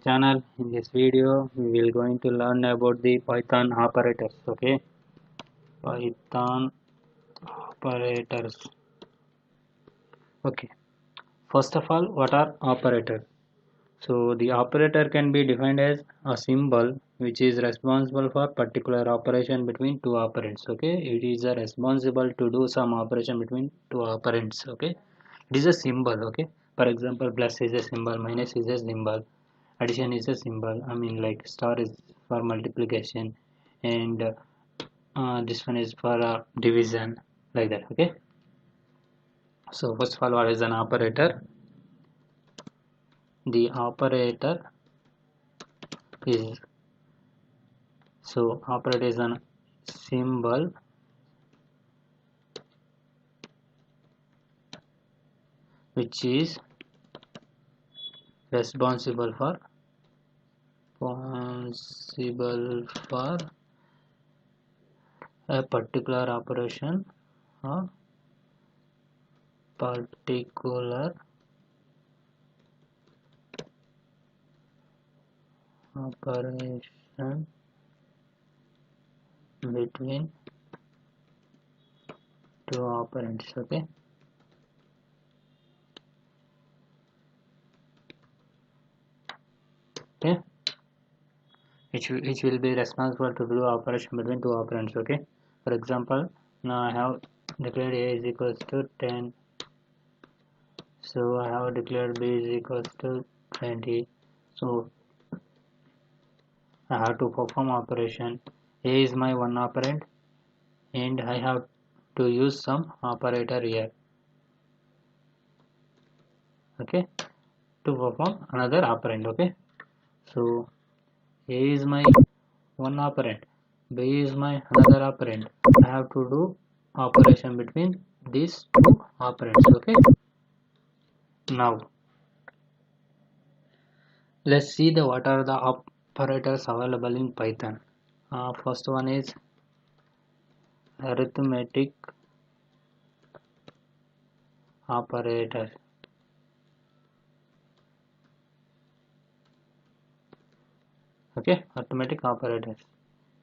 channel. In this video we will going to learn about the Python operators. Okay, Python operators. Okay, first of all, what are operators? So the operator can be defined as a symbol which is responsible for particular operation between two operands. Okay, it is responsible to do some operation between two operands. Okay, it is a symbol. Okay, for example, plus is a symbol, minus is a symbol, addition is a symbol. I mean, like star is for multiplication, and this one is for division, like that. Okay, so first of all, what is an operator? The operator is, so operator is an symbol which is responsible for a particular operation or particular operation between two operands. Okay, okay, which will be responsible to do operation between two operands. Okay, for example, now I have declared a is equals to 10, so I have declared b is equals to 20. So I have to perform operation. A is my one operand and I have to use some operator here. Okay, to perform another operand. Okay, so A is my one operand, B is my another operand. I have to do operation between these two operands. Okay, now let's see the what are the operators available in Python. First one is arithmetic operator. Okay, arithmetic operators.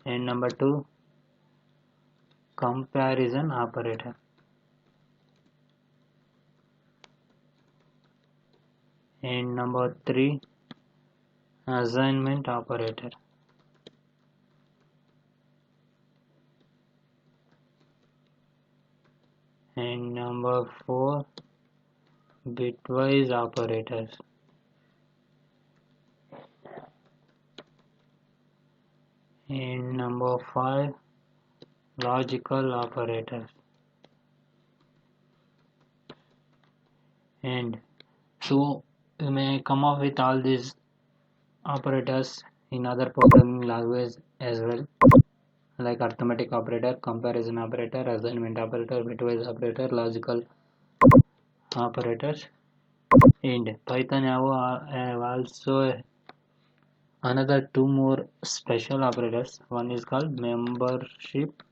And number two, comparison operator. And number three, assignment operator. And number four, bitwise operators. And number five, logical operators. And so you may come up with all these operators in other programming language as well, like arithmetic operator, comparison operator, assignment operator, bitwise operator, logical operators. And Python have also another two more special operators. One is called membership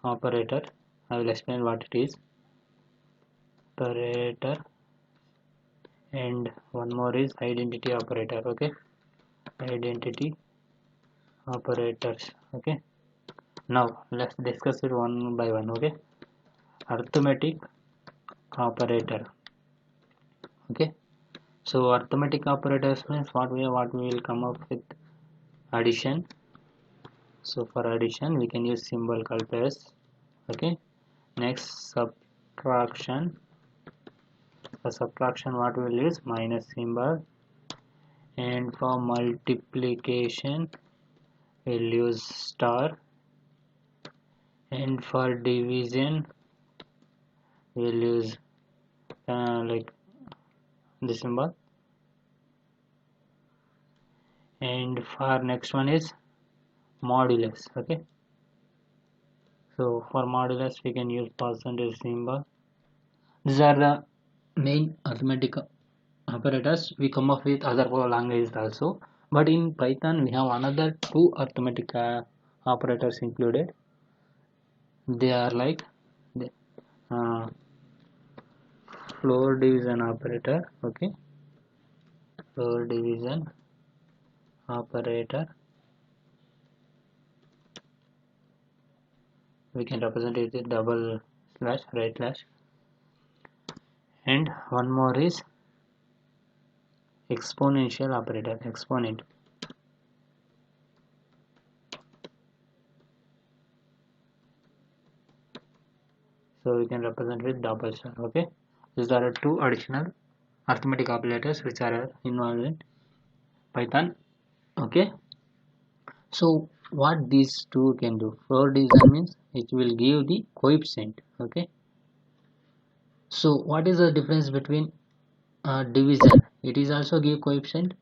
operator. I will explain what it is. Operator. And one more is identity operator. Okay, identity operators. Okay, now let's discuss it one by one. Okay, arithmetic operator. Okay, so arithmetic operators means what we will come up with addition. So for addition we can use symbol called plus. Okay, next subtraction. For subtraction what we will use minus symbol. And for multiplication we'll use star. And for division we'll use like this symbol. And for next one is modulus. Okay, so for modulus we can use percentage symbol. These are the main arithmetic operators. We come up with other languages also, but in Python we have another two arithmetic operators included. They are like the floor division operator. Okay, floor division operator, we can represent it with double slash, right slash, and one more is exponential operator, exponent. So we can represent with double star. Okay, these are two additional arithmetic operators which are involved in Python. Okay, so what these two can do? Floor division means it will give the coefficient. Okay, so what is the difference between division? It is also give coefficient,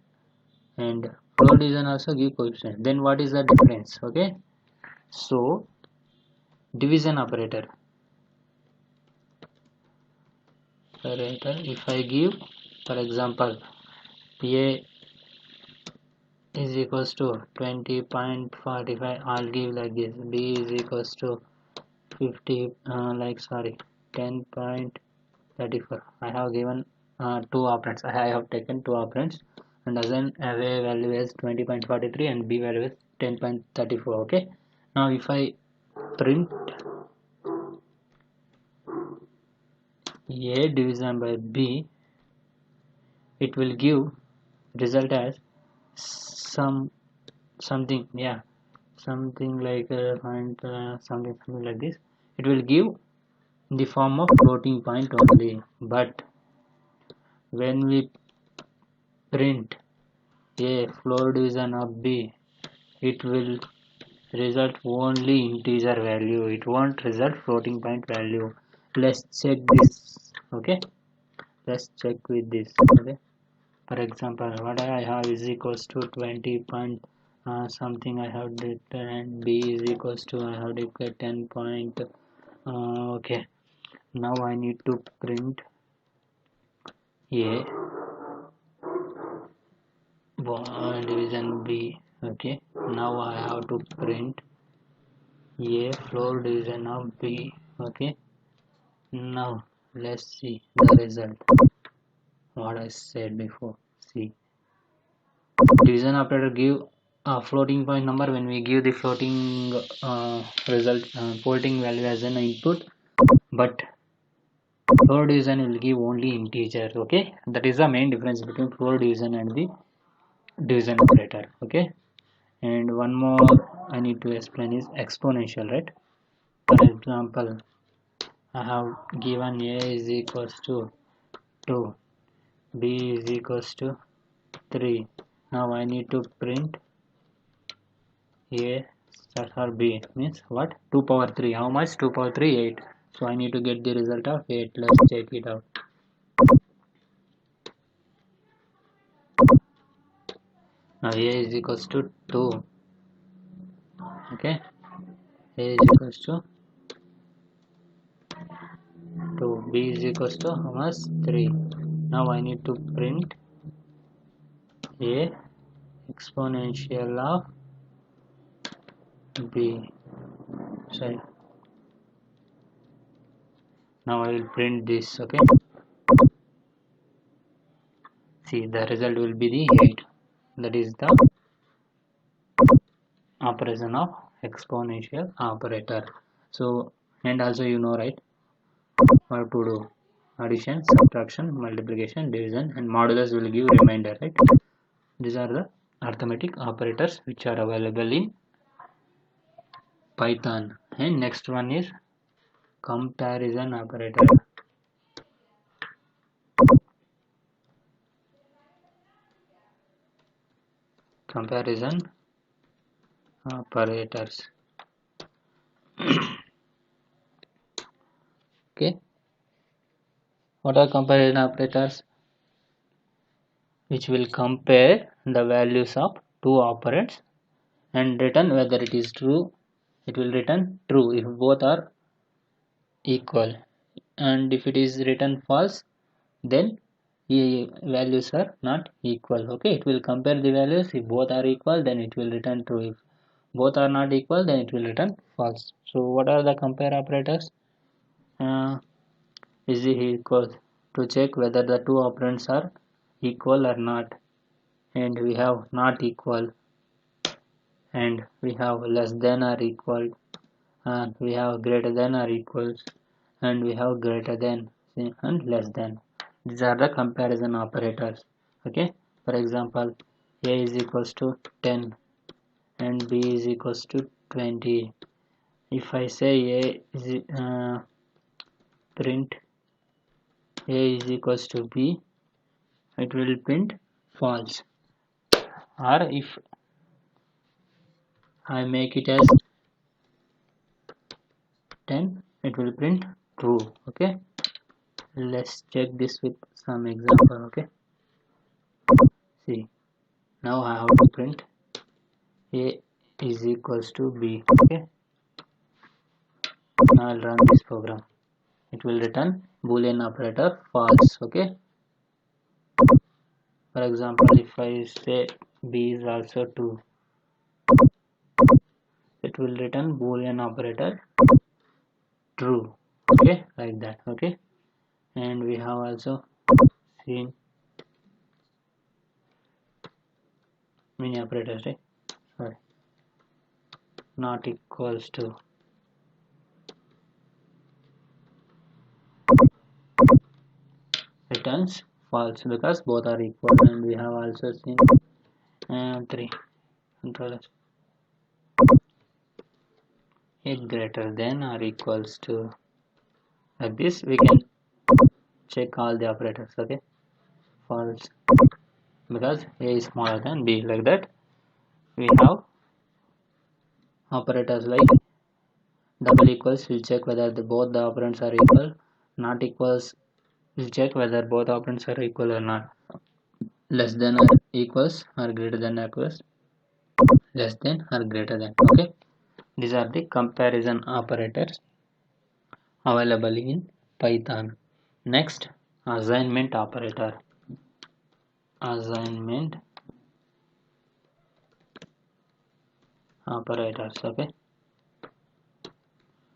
and floor division also give coefficient. Then what is the difference? Okay, so division operator, if I give, for example, a is equals to 20.45, I'll give like this. B is equals to 50, 10.34. I have given two operands. I have taken two operands and assign A value as 20.43 and B value is 10.34. Okay. Now if I print A division by B, it will give result as something, yeah, something like something like this. It will give in the form of floating point only, but when we print a floor division of B, it will result only integer value, it won't result floating point value. Let's check this. Okay, let's check with this. Okay, for example, what I have is equals to 20 point something. I have written B is equals to, I have declared 10 point. Okay, now I need to print A division B. Okay, now I have to print A floor division of B. Okay, now let's see the result. What I said before. See, division operator give a floating point number when we give the floating floating value as an input, but floor division will give only integer. Okay, that is the main difference between floor division and the division operator. Okay, and one more I need to explain is exponential, right? For example, I have given A is equals to 2, B is equals to 3. Now I need to print A or B means what? 2 power 3. How much? 2 power 3, 8. So I need to get the result of 8. Let's check it out. Now A is equals to 2. Okay. A is equals to 2. B is equals to how much? 3. Now I need to print A exponential of B. Sorry. Now I will print this. Okay. See, the result will be the 8. That is the operation of exponential operator. So, and also you know, right, what to do: addition, subtraction, multiplication, division, and modulus will give remainder, right? These are the arithmetic operators which are available in Python. And next one is comparison operator. Comparison operators. Okay, what are comparison operators? Which will compare the values of two operands and return whether it is true. It will return true if both are equal, and if it is written false, then the values are not equal. Okay, it will compare the values. If both are equal, then it will return true. If both are not equal, then it will return false. So what are the compare operators? Is it equal to check whether the two operands are equal or not. and we have not equal, and we have less than or equal, and we have greater than or equals, and we have greater than and less than. These are the comparison operators. Okay, for example, a is equals to 10 and b is equals to 20. If I say a is print a is equals to b, it will print false. Or if I make it as 10, it will print true. Okay, let's check this with some example. Okay, see, now I have to print a is equals to b. Okay, now I'll run this program. It will return boolean operator false. Okay, for example, if I say b is also 2, it will return boolean operator true. Okay, like that. Okay, and we have also seen many operators, right? Sorry, not equals to returns false because both are equal, and we have also seen 3 controllers a greater than or equals to. Like this we can check all the operators. Okay, false because a is smaller than b. Like that we have operators like double equals will check whether both the operands are equal, not equals will check whether both operands are equal or not, less than or equals or greater than equals, less than or greater than. Okay, these are the comparison operators available in Python. Next, assignment operator. Assignment operators. Okay,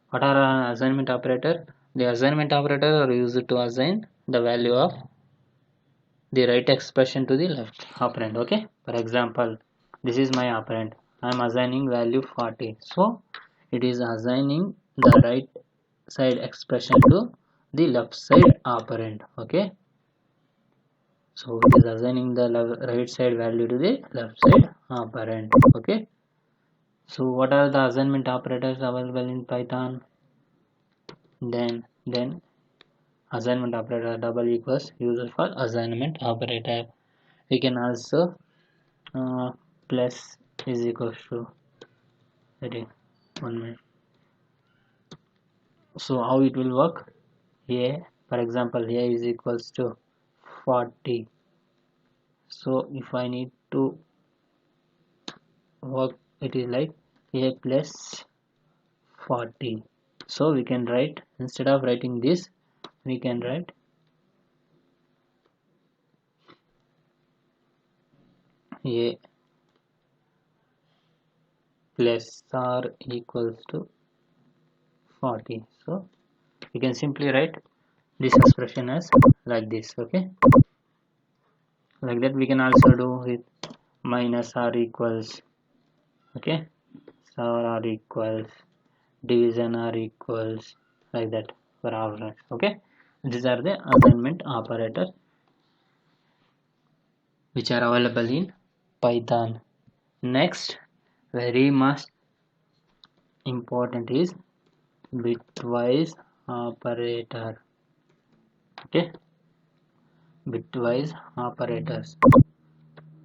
what are an assignment operator? The assignment operator are used to assign the value of the right expression to the left operand. Okay, for example, this is my operand. I am assigning value 40, so it is assigning the right side expression to the left side operand. Okay, so it is assigning the right side value to the left side operand. Okay, so what are the assignment operators available in Python? Then assignment operator double equals used for assignment operator. We can also plus is equals to, wait 1 minute. So how it will work? A, for example, a is equals to 40. So if I need to work, it is like a plus 40. So we can write, instead of writing this, we can write a plus or equals to 40. So we can simply write this expression as like this. Okay, like that we can also do with minus or equals. Okay, or equals, division or equals, like that for all right. Okay, these are the assignment operators which are available in Python. Next, very much important is bitwise operator. Okay, bitwise operators.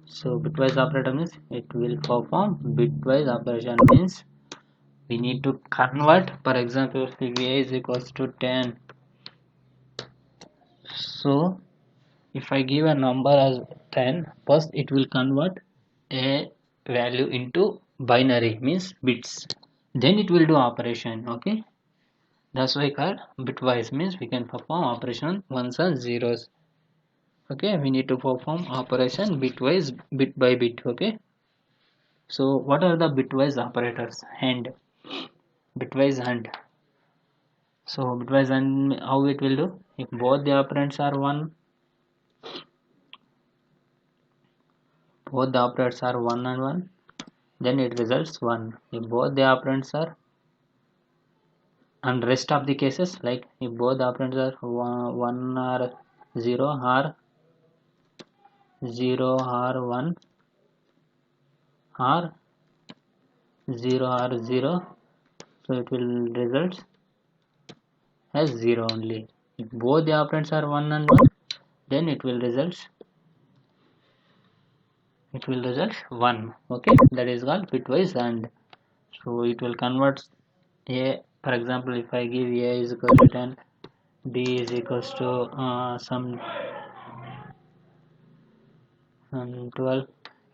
So bitwise operator means it will perform bitwise operation, means we need to convert. For example, if a is equals to 10, so if I give a number as 10, first it will convert a value into binary, means bits, then it will do operation. Okay, that's why called bitwise, means we can perform operation ones and zeros. Okay, we need to perform operation bitwise, bit by bit. Okay, so what are the bitwise operators? And bitwise and, so bitwise and how it will do? If both the operands are 1, both the operands are 1 and 1, then it results 1. If both the operands are, and rest of the cases, like if both the operands are 1 or 0 or 0 or 1 or 0 or 0, so it will result as 0 only. If both the operands are 1 and 1, then it will result 1. Okay, that is called bitwise AND. So it will convert a, for example, if I give a is equal to 10, b is equals to some 12,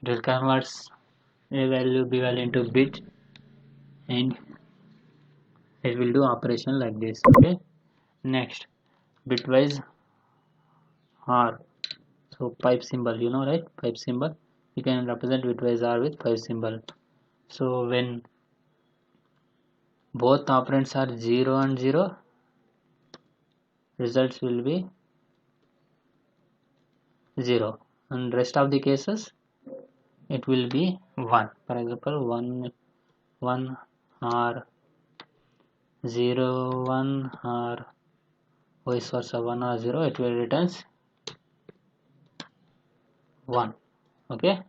it will convert a value b value into bit, and it will do operation like this. Okay, next, bitwise r. So pipe symbol, you know, right? Pipe symbol, you can represent bitwise r with pipe symbol. So when both operands are 0 and 0, results will be 0, and rest of the cases it will be 1. For example, 1 1 or 0 1 or vice versa, 1 or 0, it will returns 1. Okay,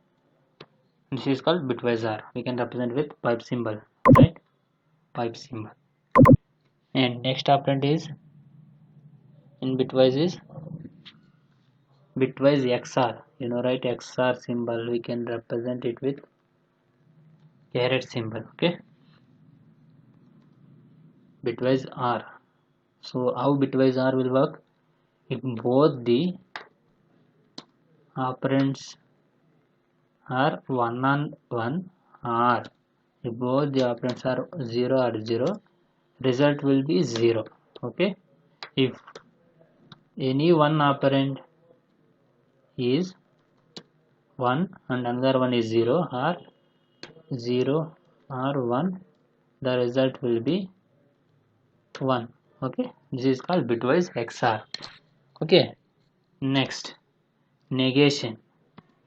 this is called bitwise r. We can represent with pipe symbol, right? Pipe symbol. And next operand is in bitwise is bitwise XR, you know, right? XR symbol, we can represent it with caret symbol. Okay, bitwise R. So how bitwise R will work? If both the operands are 1 and 1, or if both the operands are 0 or 0, result will be 0. Okay, if any one operand is 1 and another one is 0, or 0 or 1, the result will be 1. Okay, this is called bitwise XR. Okay, next, negation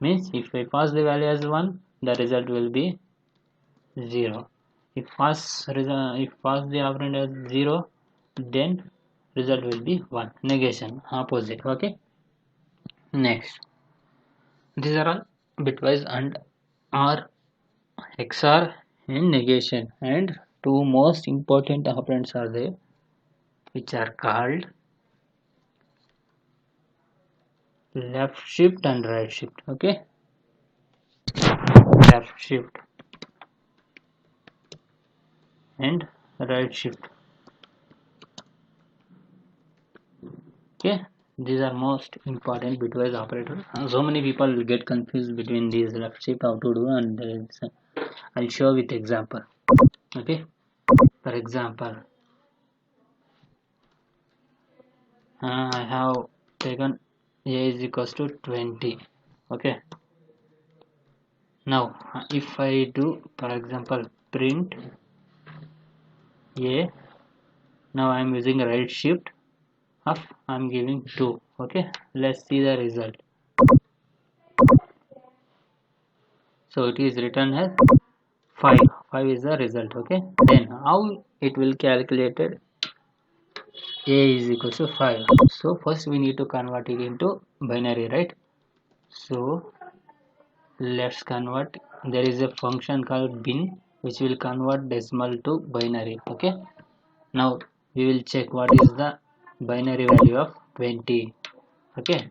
means if I pass the value as 1, the result will be 0. If pass the operand as 0, then result will be 1. Negation, opposite. Okay, next, these are all bitwise and R, XR and negation, and two most important operands are there, which are called left shift and right shift. Okay, left shift and right shift. Okay, these are most important bitwise operators. So many people will get confused between these left shift, how to do, and I'll show with example. Okay, for example, I have taken a is equals to 20. Okay, now if I do, for example, print a, now I am using right shift of, I am giving 2. Okay, let's see the result. So it is written as 5. 5 is the result. Okay, then how it will calculated a is equals to 5. So first we need to convert it into binary, right? So let's convert. There is a function called bin which will convert decimal to binary. Okay, now we will check what is the binary value of 20. Okay,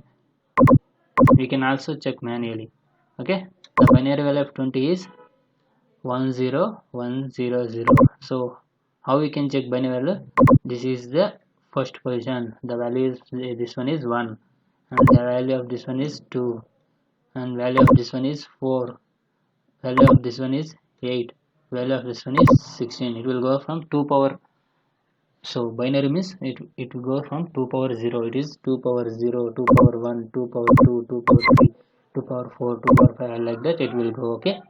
we can also check manually. Okay, the binary value of 20 is 10100. So how we can check binary value? This is the first position, the value is, this one is 1, and the value of this one is 2, and value of this one is 4, value of this one is 8, value of this one is 16. It will go from 2 power, so binary means it will go from 2 power 0, it is 2 power 0, 2 power 1, 2 power 2, 2 power 3, 2 power 4, 2 power 5, like that it will go. Okay,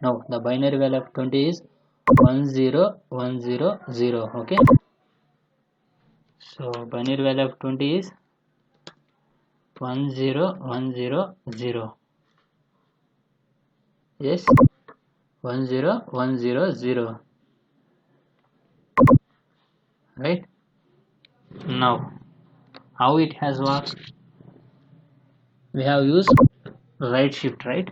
now the binary value of 20 is 10100. Okay, so binary value of 20 is 10100. yes, 10100, right? Now how it has worked, we have used right shift, right?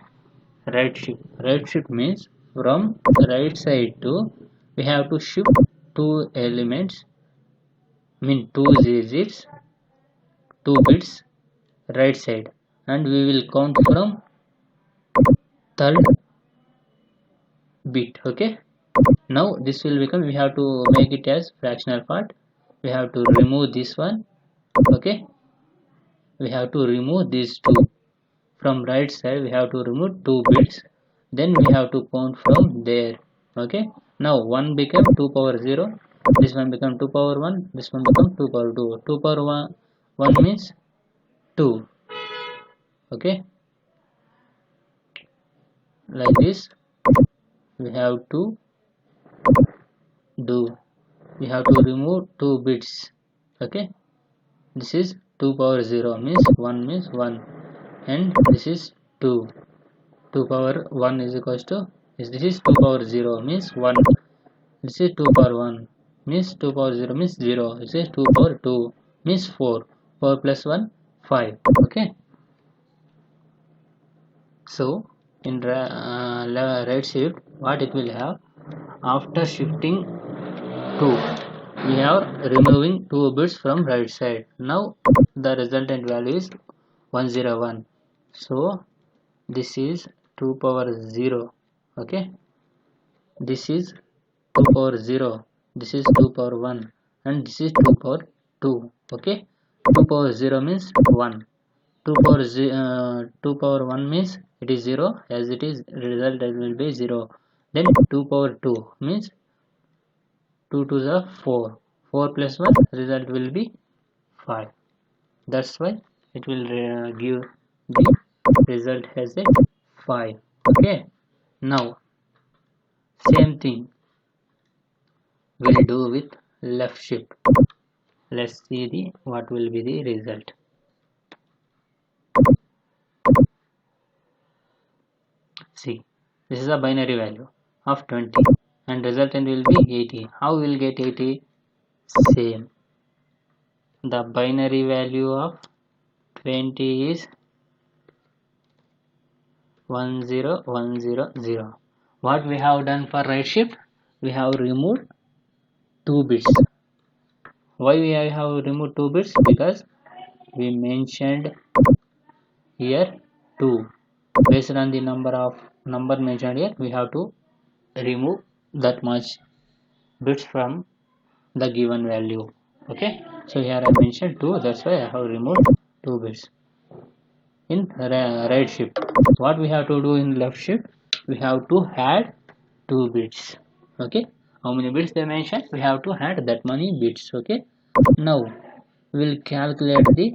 Right shift means from right side to, we have to shift two elements, mean two digits, two bits right side, and we will count from third bit. Okay, now this will become, we have to make it as fractional part. We have to remove this one. Okay, we have to remove these two from right side. We have to remove two bits, then we have to count from there. Okay, now 1 became 2 power 0, this one become 2 power 1, this one become 2 power 2. 2 power 1 means 2. Okay, like this we have to do. We have to remove two bits. Okay, this is 2 power 0 means 1 means 1, and this is 2. 2 power 1 is equals to, this is 2 power 0 means 1, this is 2 power 1 means 2 power 0 means 0, this is 2 power 2 means 4. 4 plus 1, 5. Okay, so in right shift, what it will have, after shifting 2, we are removing 2 bits from right side. Now the resultant value is 101. So this is 2 power 0. Okay, this is 2 power 0, this is 2 power 1, and this is 2 power 2. Okay, 2 power 0 means 1, 2 power 2 power 1 means it is 0, as it is result will be 0. Then 2 power 2 means 2 to the 4, 4 plus 1 result will be 5. That's why it will give the result as a 5. Okay, now same thing we'll do with left shift. Let's see the what will be the result. See, this is a binary value of 20 and resultant will be 80. How we'll get 80? Same, the binary value of 20 is 10100. What we have done for right shift, we have removed 2 bits. Why we have removed 2 bits? Because we mentioned here 2. Based on the number mentioned here, we have to remove that much bits from the given value. Okay, so here I mentioned 2, that's why I have removed 2 bits. In right shift, what we have to do in left shift, we have to add 2 bits. Okay, how many bits they mentioned, we have to add that many bits. Okay, now we'll calculate the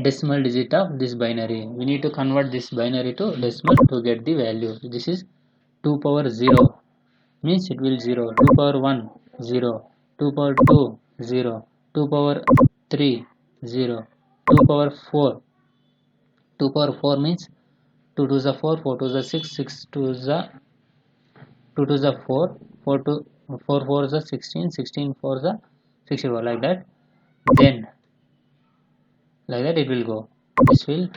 decimal digit of this binary. We need to convert this binary to decimal to get the value. This is 2 power 0 means it will 0, 2 power 1 0, 2 power 2 0, 2 power 3 0, 2 power 4, 2 power 4 means 2 to the 4, 4 to the 6, 6 to the 2 to the 4, 4 to 4 4 the 16, 16 4 the 64, like that. Then like that it will go. This will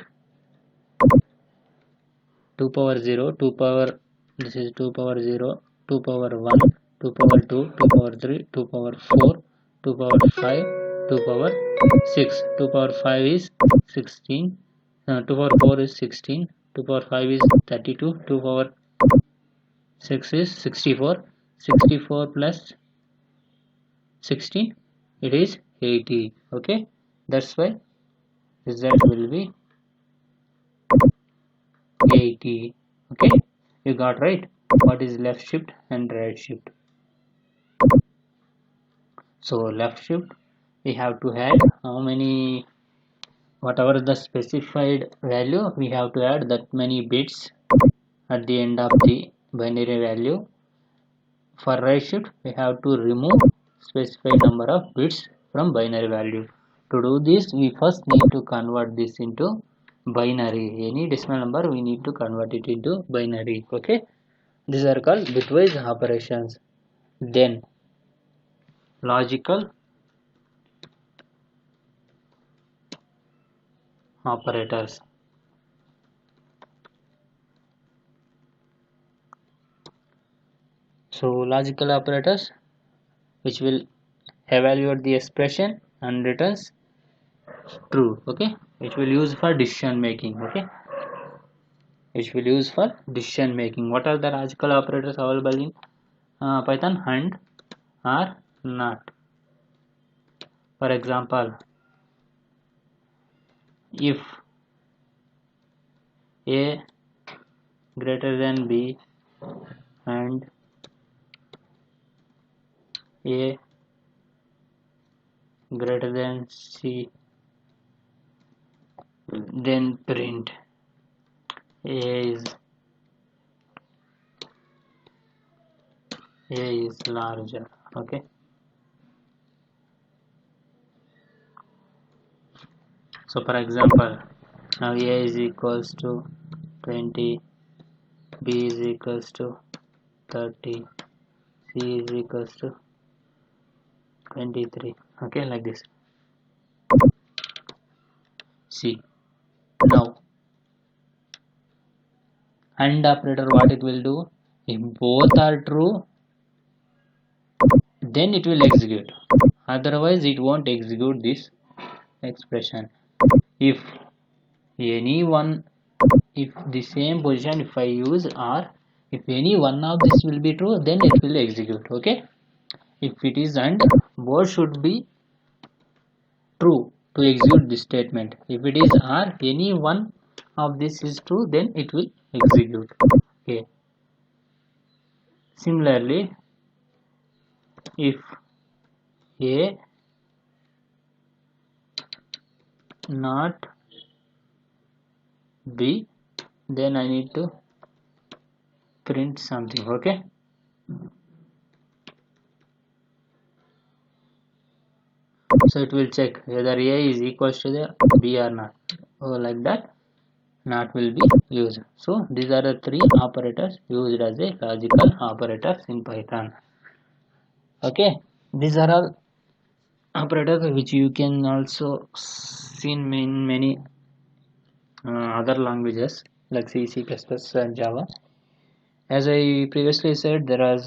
2 power 0, 2 power, this is 2 power 0, 2 power 1, 2 power 2, 2 power 3, 2 power 4, 2 power 5, 2 power 6. 2 power 5 is 16, 2 power 4 is 16, 2 power 5 is 32, 2 power 6 is 64, 64 plus 16, it is 80. Okay, that's why result will be 80. Okay, you got right what is left shift and right shift. So left shift, we have to add how many, whatever the specified value, we have to add that many bits at the end of the binary value. For right shift, we have to remove specified number of bits from binary value. To do this, we first need to convert this into binary. Any decimal number we need to convert it into binary. Okay, these are called bitwise operations. Then logical operators. So logical operators which will evaluate the expression and returns true. Okay, which will use for decision making. Okay, which will use for decision making. What are the logical operators available in Python? And or not. For example, if a greater than b and a greater than c, then print a is larger. Okay, so for example, now a is equals to 20, b is equals to 30, c is equals to 23. Okay, like this. See, now AND operator, what it will do, if both are true, then it will execute, otherwise it won't execute this expression. If any one, if the same position, if I use or if any one of this will be true, then it will execute. Okay, if it is AND, both should be true to execute this statement. If it is or any one of this is true, then it will execute. Okay, similarly, if a not b, then I need to print something. Okay, so it will check whether a is equals to the b or not. Like that, not will be used. So these are the three operators used as a logical operators in Python. Okay, these are all operators which you can also see in many other languages like C, C++, and Java. As I previously said, there are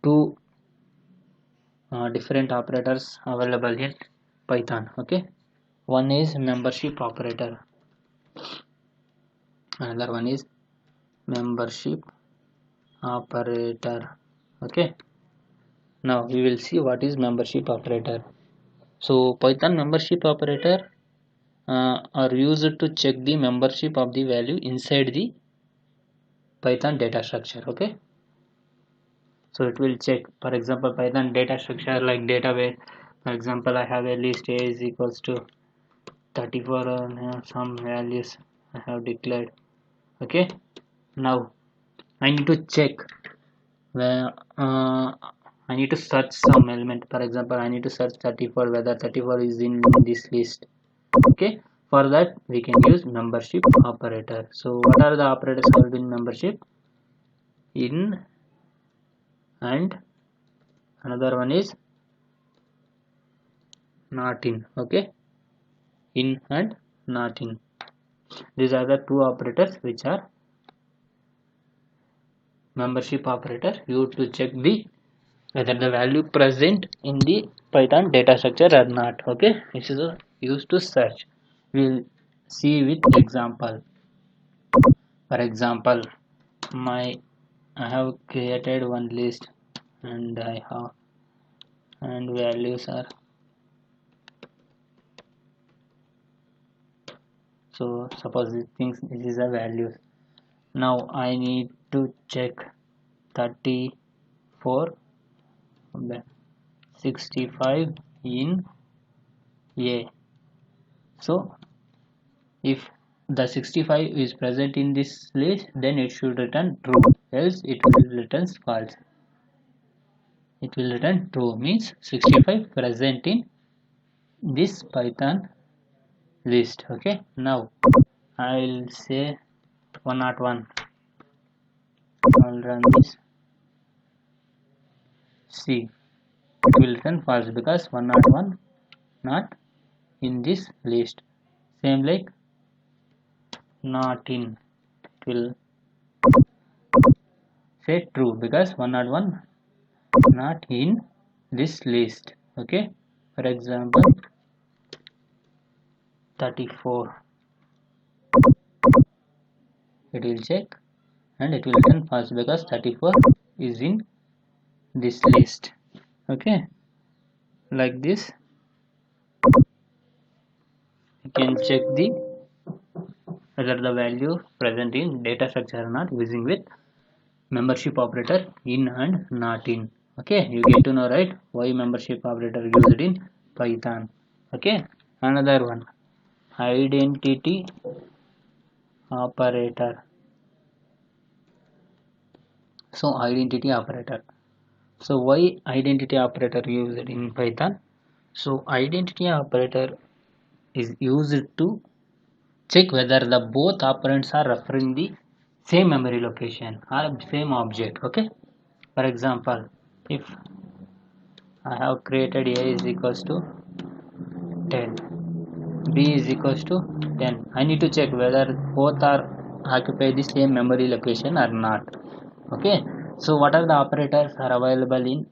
two different operators available in Python. Okay, one is membership operator, another one is membership operator. Okay, now we will see what is membership operator. So Python membership operator are used to check the membership of the value inside the Python data structure. Okay, so it will check, for example, Python data structure like database. For example, I have a list a is equals to 34 and some values I have declared. Okay, now I need to check where I need to search some element. For example, I need to search 34, whether 34 is in this list. Okay, for that we can use membership operator. So what are the operators called in membership? In and another one is not in. Okay, in and not in. These are the two operators which are membership operator used to check the whether the value present in the Python data structure or not. Okay, this is used to search. We'll see with example. For example, I have created one list and I have and values are, so suppose this is a value. Now I need to check 34, 65 in A. So if the 65 is present in this list, then it should return true, else it will return false. It will return true means 65 present in this Python list. Okay, now I'll say 101. I'll run this. See, it will return false because 101 not in this list. Same like not in, it will say true because 101 not in this list. Okay, for example 34, it will check and it will return false because 34 is in this list. Okay, like this you can check the whether the value present in data structure or not using with membership operator in and not in. Okay, you get to know, right, why membership operator used in Python. Okay, another one, identity operator. So identity operator, so why identity operator used in Python? So identity operator is used to check whether the both operands are referring the same memory location or same object. Okay, for example, if I have created a is equals to 10, b is equals to 10, I need to check whether both are occupy the same memory location or not. Okay, so what are the operators are available in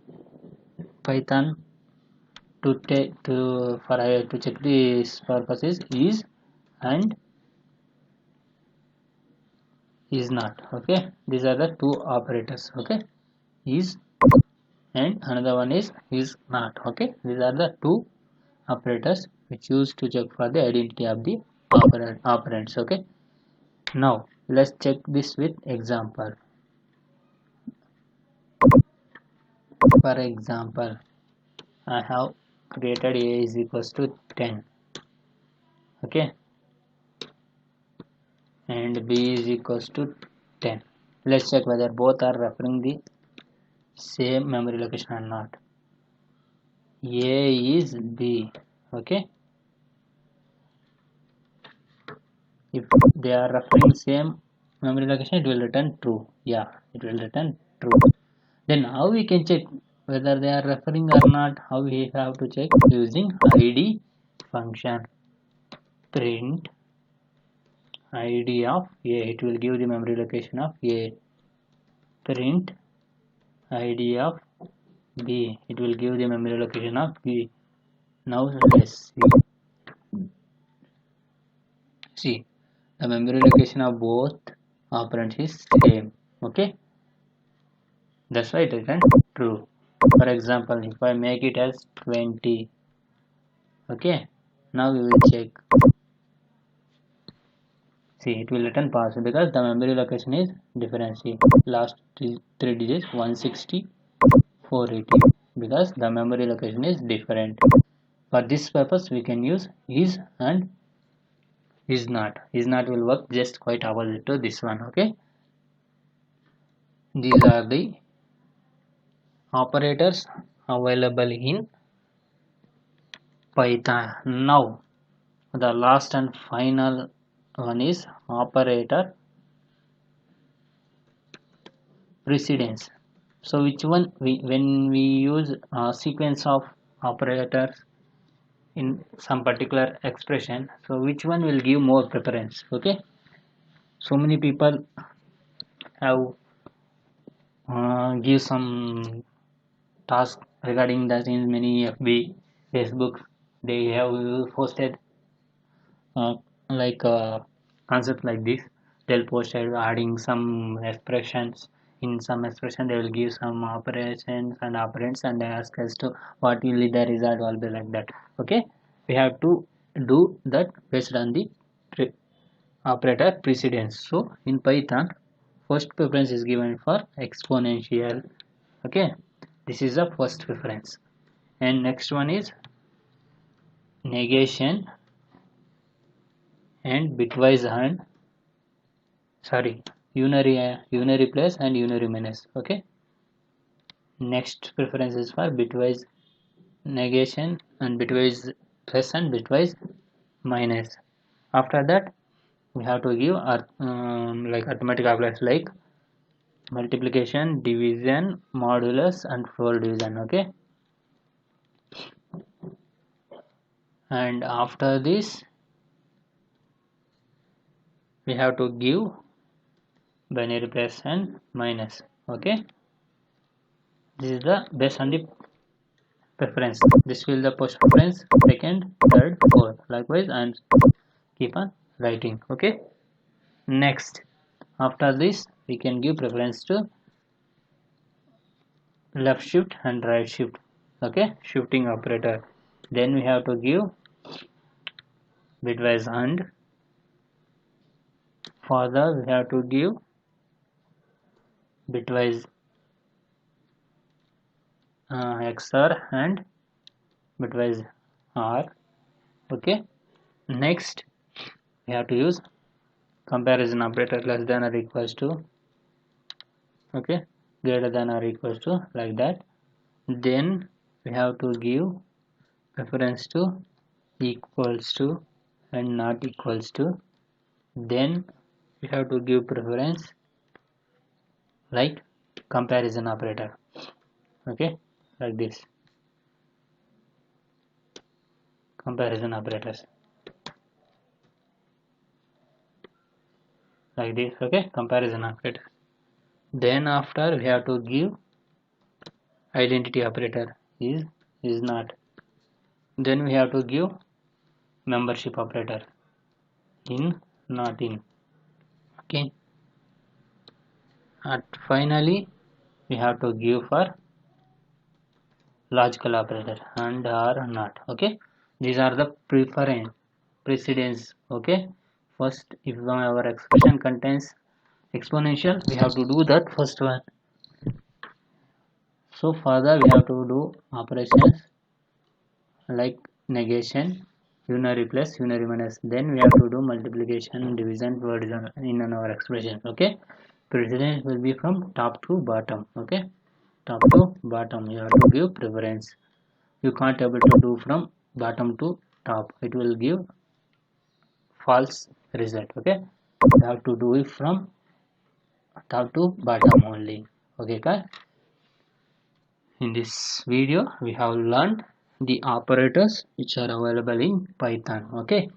Python to take to check this purposes is and is not. Okay, these are the two operators. Okay, is and another one is not. Okay, these are the two operators which used to check for the identity of the operands. Okay, now let's check this with example. For example, I have created a is equals to 10. Okay, and b is equals to 10. Let's check whether both are referring the same memory location or not. A is b. Okay, if they are referring same memory location, it will return true. Yeah, it will return true. Then how we can check whether they are referring or not? How we have to check? Using id function. Print id of a, it will give the memory location of a. Print id of b, it will give the memory location of b. Now let's see the memory location of both operands is same. Okay, that's why it returns true. For example, if I make it as 20, okay, now we will check. See, it will return false because the memory location is different. See, last three digits 160, 480 because the memory location is different. For this purpose, we can use is and is not. Is not will work just quite opposite to this one. Okay, these are the operators available in Python. Now, the last and final one is operator precedence. So which one when we use a sequence of operators in some particular expression, so which one will give more preference? Okay, so many people have give some task regarding that in many FB, Facebook. They have posted uh, like concept like this. They'll post adding some expressions. In some expression they will give some operations and operands and they ask us to what will be the result will be like that. Okay, we have to do that based on the operator precedence. So in Python, first preference is given for exponential. Okay, this is the first preference, and next one is negation and bitwise and sorry unary place and unary minus. Okay, next preference is for bitwise negation and bitwise plus and bitwise minus. After that we have to give like arithmetic operators like multiplication, division, modulus and fold division. Okay, and after this we have to give binary plus and minus. Okay, this is the based on the preference. This will the post preference second, third, fourth. Likewise, and keep on writing. Okay. Next, after this, we can give preference to left shift and right shift. Okay, shifting operator. Then we have to give bitwise and. Further, we have to give bitwise XOR and bitwise OR. Okay. Next, we have to use comparison operator less than or equals to. Okay, greater than or equals to, like that. Then we have to give preference to equals to and not equals to. Then we have to give preference like comparison operator. Okay, like this, comparison operators like this. Okay, comparison operator. Then after we have to give identity operator is not. Then we have to give membership operator in, not in. Okay, and finally we have to give for logical operator and or not. Okay, these are the precedence. Okay, first if our expression contains exponential we have to do that first one. So further we have to do operations like negation, unary plus, unary minus. Then we have to do multiplication, division, division in our expression. Okay, precedence will be from top to bottom. Okay, top to bottom you have to give preference. You can't able to do from bottom to top, it will give false result. Okay, you have to do it from top to bottom only. Okay guys, in this video we have learned the operators which are available in Python. Okay,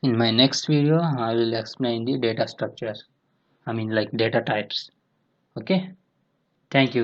in my next video I will explain the data structures, I mean like data types. Okay, thank you.